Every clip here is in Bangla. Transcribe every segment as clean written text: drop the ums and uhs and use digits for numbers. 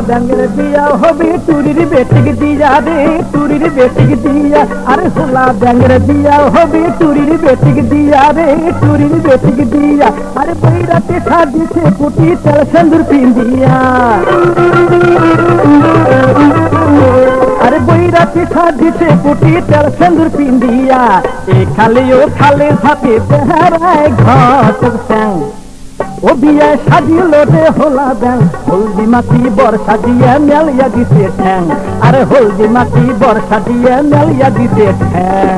ব্যাঙের বিয়া হবে টুরির বেটিকে দিয়া রে, টুরির বেটিকে দিয়া। আরে হোলা ব্যাঙের বিয়া হবে টুরির বেটিকে দিয়া রে, টুরির বেটিকে দিয়া। আরে বৈরাতে সাজিছে পুটি তেল সিন্দুর পিন্দিয়া। আরে বৈরাতে সাজিছে পুটি তেল সিন্দুর পিন্দিয়া। এ খালে ও খালে ঝাঁপে বেহারায় ঘটক স্যাং। ও বিয়ে সাজিল রে হোলা ব্যাং, হলদি মাটি বর্ষা দিয়ে মেলিয়া দিতে ঠ্যাং। আরে হলদি মাটি বর্ষা দিয়ে মেলিয়া দিতে ঠ্যাং।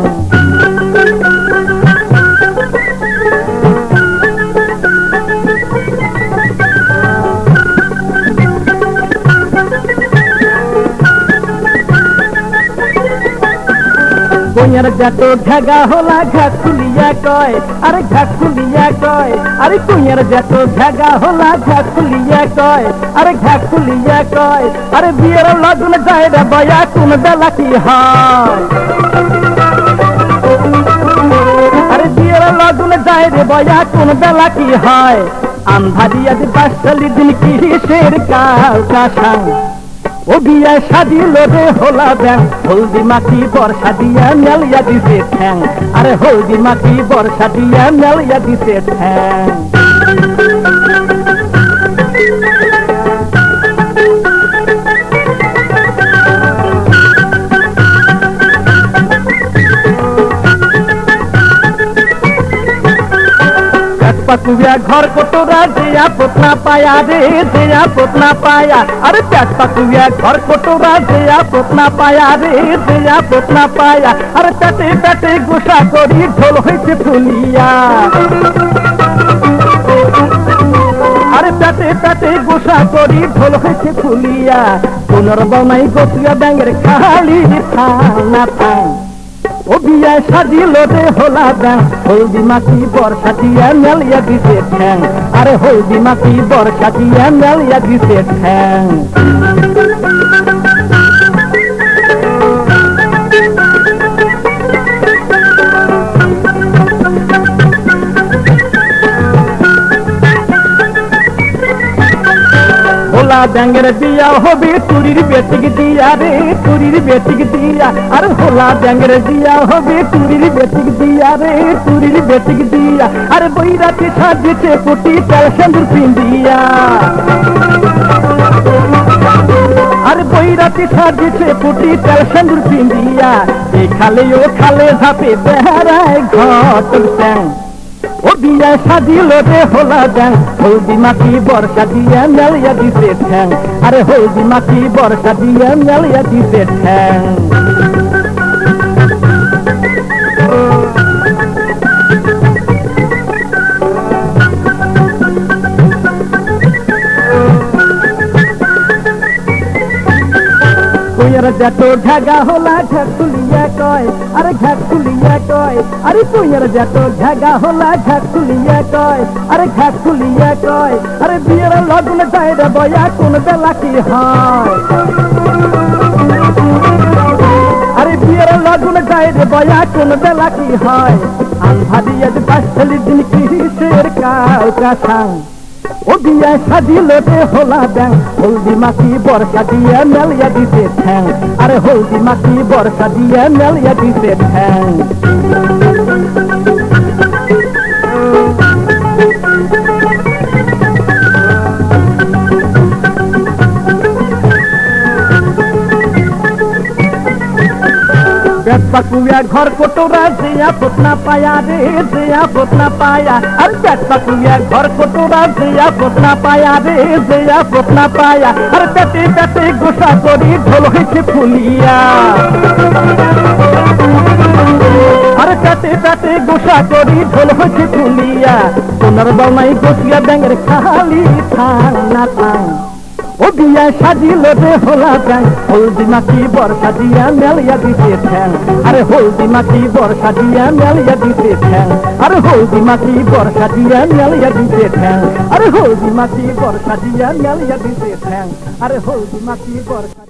কইয়ার জাতো ঢাগা হোলা ঘাট খুলিয়া কয়, আরে ঘাট খুলিয়া কয়। আরে কইয়ার জাতো ঢাগা হোলা ঘাট খুলিয়া কয়, আরে ঘাট খুলিয়া কয়। আরে বিয়ের লগন যায় রে বয়া কোন বেলা কি হয়। আরে বিয়ের লগন যায় রে বয়া কোন বেলা কি হয়। আন্ধারিয়া দি বাসলি দিন কিসের কাল কাশাং। ও বিয়ে সাজিল রে হোলা ব্যাং, হলদি মাটি বর্ষা দিয়া মেলিয়া দিতে ঠ্যাং। আরে হলদি মাটি বর্ষা দিয়া মেলিয়া দিতে ঠ্যাং। পাকুয়া ঘর কোটরা দেয়া পোতনা পায়া রে, দেয়া পোতনা পায়া। আরে পেট পাকুয়া ঘর কোটরা দেয়া পোতনা পায়া রে, দেয়া পোতনা পায়া। আরে পেটে পেটে গোসা করি ঢোল হয়েছে ফুলিয়া। আরে পেটে পেটে গোসা করি ঢোল হয়েছে ফুলিয়া। পুনর্বনাই গোসিয়া ব্যাঙের খালি থানা থাং। ও বিয়ে সাজিল রে হোলা ব্যাং, হলদি মাটি বর্ষা দিয়া মেলিয়া দিতে ঠ্যাং। আরে হলদি মাটি বর্ষা দিয়া মেলিয়া দিতে ঠ্যাং। হোলা ব্যাঙের বিয়া হবে টুরির বেটিকে দিয়া রে, টুরির বেটিকে দিয়া। আরে হোলা ব্যাঙের বিয়া হবে টুরির বেটিকে দিয়া রে, টুরির বেটিকে দিয়া। আরে বৈরাতে সাজিছে পুটি তেল সিন্দুর পিন্দিয়া। আরে বৈরাতে সাজিছে পুটি তেল সিন্দুর পিন্দিয়া। এই খালে ও খালে ঝাঁপে বেহারায় ঘটক স্যাং। ও বিয়ে সাজিল রে হোলা ব্যাং, হলদি মাটি বর্ষা দিয়ে মেলিয়া দিতে ঠ্যাং। আরে হলদি মাটি বর্ষা দিয়ে মেলিয়া দিতে ঠ্যাং। কইয়ার জাতো ঢাগা হোলা ঘাট খুলিয়া কয়, আরে ঘাট খুলিয়া কয়। আরে কইয়ার জাতো ঢাগা হোলা ঘাট খুলিয়া কয়, আরে ঘাট খুলিয়া কয়। আরে বিয়ের লগন যায় রে বয়া কোন বেলা কি হয়। আরে বিয়ের লগন যায় রে বয়া কোন বেলা কি হয়। আন্ধারিয়া দি বাসলি দিন কিসের কাল কাশাং। ও বিয়ে সাজিল রে হোলা ব্যাং, হলদি মাটি বর্ষা দিয়ে মেলিয়া দিতে ঠ্যাং। আরে হলদি মাটি বর্ষা দিয়ে মেলিয়া দিতে ঠ্যাং। পেট পাকুয়া ঘর কোটরা দেয়া পোতনা পায়া রে, দেয়া পোতনা পায়া। আরে পেট পাকুয়া ঘর কোটরা দেয়া পোতনা পায়া রে, দেয়া পোতনা পায়া। আরে পেটে পেটে গোসা করি ঢোল হয়েছে ফুলিয়া। আরে পেটে পেটে গোসা করি ঢোল হয়েছে ফুলিয়া। পুনর্বনাই গোসিয়া ব্যাঙের খালি থানা থাং। ও বিয়ে সাজিল রে হোলা ব্যাং, হলদি মাটি বর্ষা দিয়া মেলিয়া দিতে ঠ্যাং। আরে হলদি মাটি বর্ষা দিয়া মেলিয়া দিতে ঠ্যাং। আরে হলদি মাটি বর্ষা দিয়া মেলিয়া দিতে ঠ্যাং। আরে হলদি মাটি বর্ষা দিয়া মেলিয়া দিতে ঠ্যাং। আরে হলদি মাটি বর্ষা।